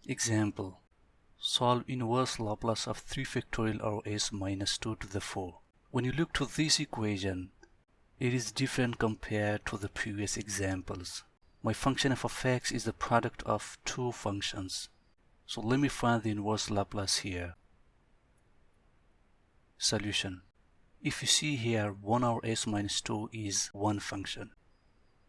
Example. Solve inverse Laplace of 3 factorial or s minus 2 to the 4. When you look to this equation, it is different compared to the previous examples. My function f of x is the product of two functions. So let me find the inverse Laplace here. Solution. If you see here, 1 over s minus 2 is one function,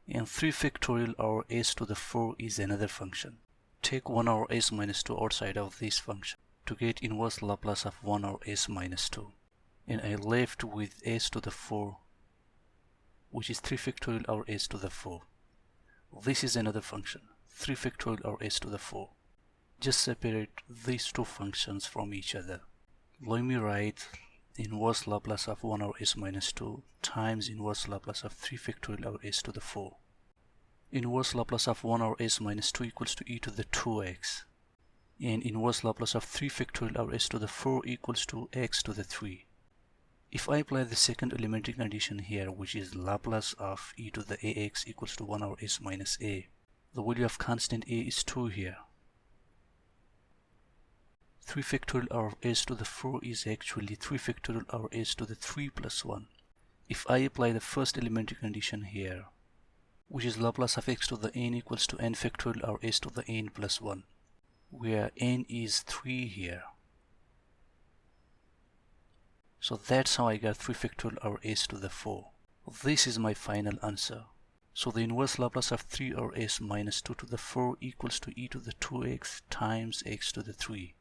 and 3 factorial over s to the 4 is another function. Take 1 over s minus 2 outside of this function to get inverse Laplace of 1 over s minus 2. And I left with s to the 4, which is 3 factorial over s to the 4. This is another function, 3 factorial over s to the 4. Just separate these two functions from each other. Let me write inverse Laplace of 1 over s minus 2 times inverse Laplace of 3 factorial over s to the 4. Inverse Laplace of 1 over s minus 2 equals to e to the 2x, and inverse Laplace of 3 factorial over s to the 4 equals to x to the 3. If I apply the second elementary condition here, which is Laplace of e to the ax equals to 1 over s minus a, the value of constant a is 2 here. 3 factorial over s to the 4 is actually 3 factorial over s to the 3 plus 1. If I apply the first elementary condition here, which is Laplace of x to the n equals to n factorial over s to the n plus 1, where n is 3 here. So that's how I got 3 factorial over s to the 4. This is my final answer. So the inverse Laplace of 3 over s minus 2 to the 4 equals to e to the 2x times x to the 3.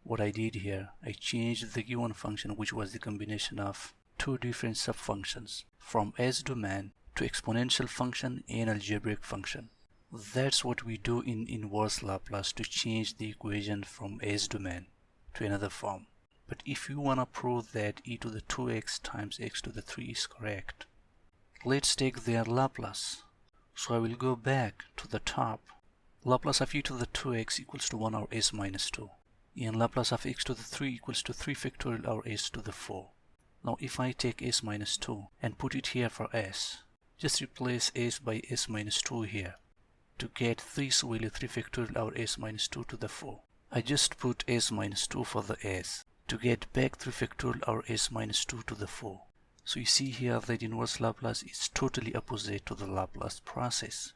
What I did here, I changed the given function, which was the combination of two different subfunctions, from s domain to exponential function and algebraic function. That's what we do in inverse Laplace to change the equation from s domain to another form. But if you want to prove that e to the 2x times x to the 3 is correct, let's take their Laplace. So I will go back to the top. Laplace of e to the 2x equals to 1 over s minus 2. And Laplace of x to the 3 equals to 3 factorial over s to the 4. Now if I take s minus 2 and put it here for s, just replace s by s minus 2 here to get this value 3 factorial over s minus 2 to the 4. I just put s minus 2 for the s to get back 3 factorial over s minus 2 to the 4. So you see here that inverse Laplace is totally opposite to the Laplace process.